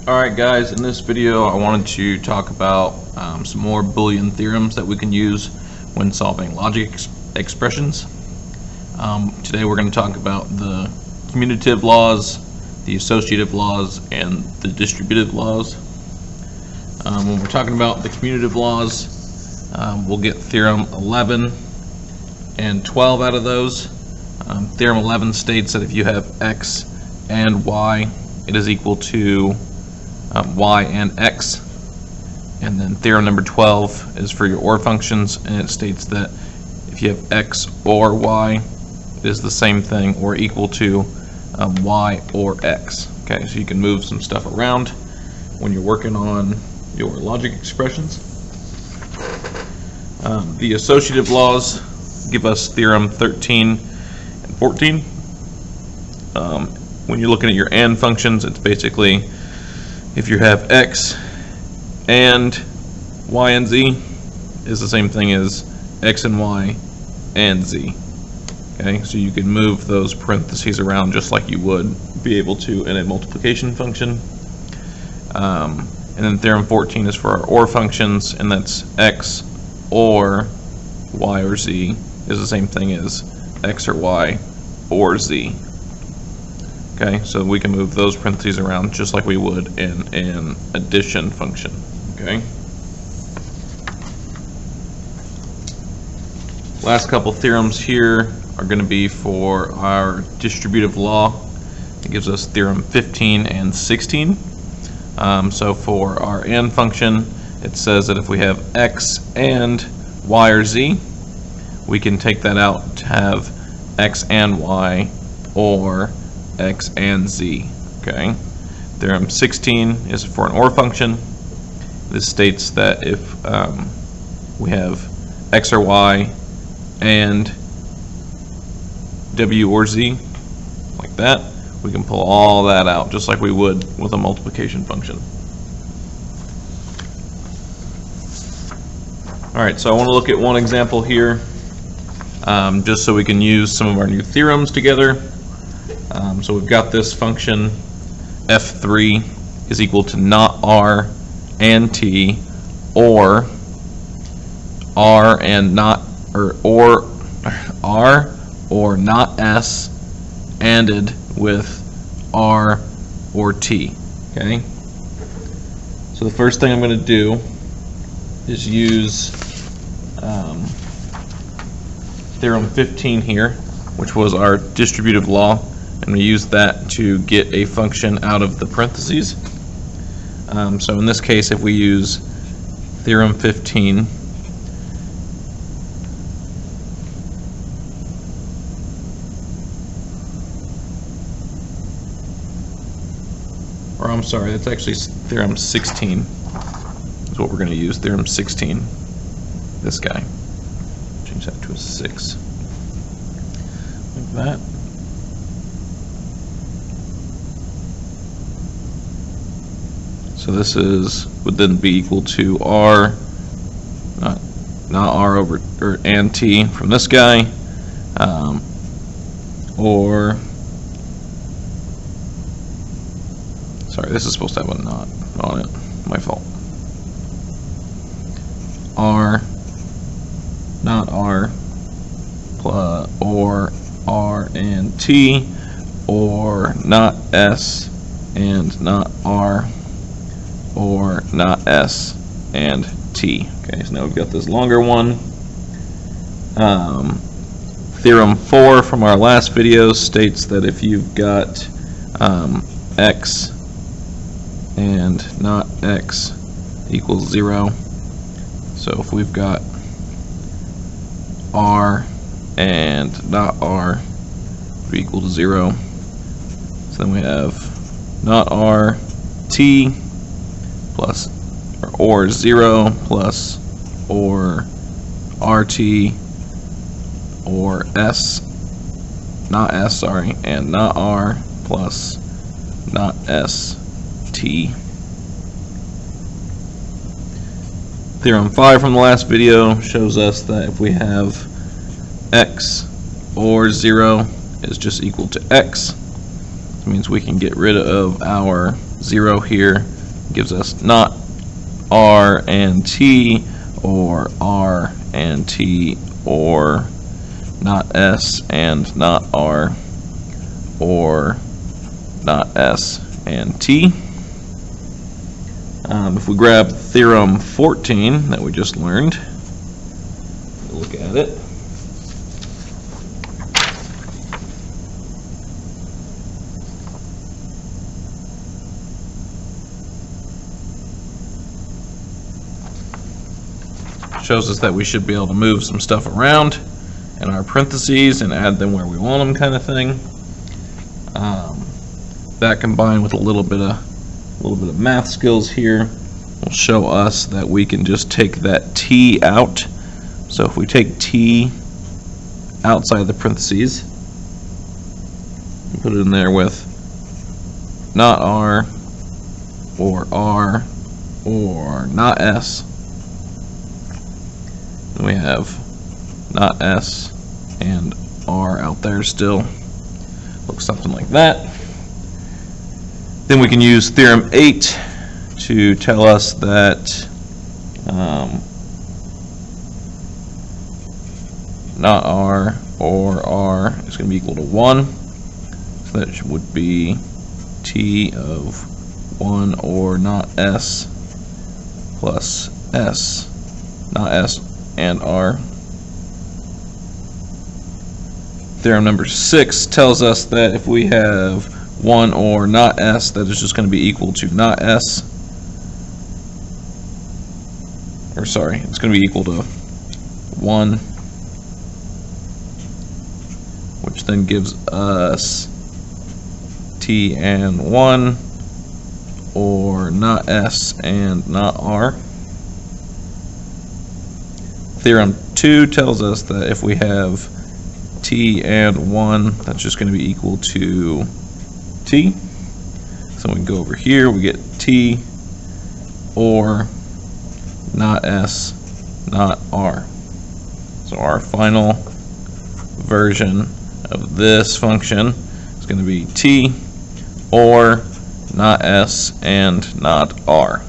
Alright guys, in this video I wanted to talk about some more Boolean theorems that we can use when solving logic expressions. Today we're going to talk about the commutative laws, the associative laws, and the distributive laws. When we're talking about the commutative laws, we'll get theorem 11 and 12 out of those. Theorem 11 states that if you have x and y, it is equal to y and x. And then theorem number 12 is for your OR functions, and it states that if you have x or y, it is the same thing or equal to y or x. Okay, so you can move some stuff around when you're working on your logic expressions. The associative laws give us theorem 13 and 14. When you're looking at your AND functions, it's basically if you have x and y and z is the same thing as x and y and z. Okay, so you can move those parentheses around just like you would be able to in a multiplication function. And then theorem 14 is for our OR functions, and that's x or y or z is the same thing as x or y or z. Okay, so we can move those parentheses around just like we would in an addition function. Okay. Last couple theorems here are going to be for our distributive law. It gives us theorem 15 and 16. So for our AND function, it says that if we have x and y or z, we can take that out to have x and y or x and z. Okay. Theorem 16 is for an OR function. This states that if we have x or y and w or z, like that, we can pull all that out just like we would with a multiplication function. Alright, so I want to look at one example here, just so we can use some of our new theorems together. So we've got this function f3 is equal to not r and t, or r and not or r or not s anded with r or t. Okay. So the first thing I'm going to do is use theorem 15 here, which was our distributive law, and we use that to get a function out of the parentheses. So in this case, if we use theorem 15, or I'm sorry, that's actually theorem 16 is what we're going to use, theorem 16, this guy. Change that to a 6, like that. So this would then be equal to r, not r over or and t from this guy, or sorry, this is supposed to have a not on it. My fault. R, not r, plus, or r and t, or not s and not r, or not s and t. Okay, so now we've got this longer one. Theorem 4 from our last video states that if you've got x and not x equals 0, so if we've got r and not r be equal to 0, so then we have not r t plus or 0 plus or rt or s, not s, sorry, and not r plus not s t. Theorem 5 from the last video shows us that if we have x or 0 is just equal to x, it means we can get rid of our 0 here gives us not R and T, or R and T, or not S and not R, or not S and T. If we grab theorem 14 that we just learned, look at it. Shows us that we should be able to move some stuff around in our parentheses and add them where we want them, kind of thing. That combined with a little bit of math skills here will show us that we can just take that T out. So if we take T outside the parentheses and put it in there with not R, or not S, then we have not S and R out there still. Looks something like that. Then we can use theorem 8 to tell us that not R or R is going to be equal to 1. So that would be T of 1 or not S plus S, not S and R. Theorem number 6 tells us that if we have 1 or not S, that is just going to be equal to not S. Or sorry, it's going to be equal to 1, which then gives us T and 1, or not S and not R. Theorem 2 tells us that if we have T and 1, that's just going to be equal to T. So we can go over here, we get T or not S, not R. So our final version of this function is going to be T or not S and not R.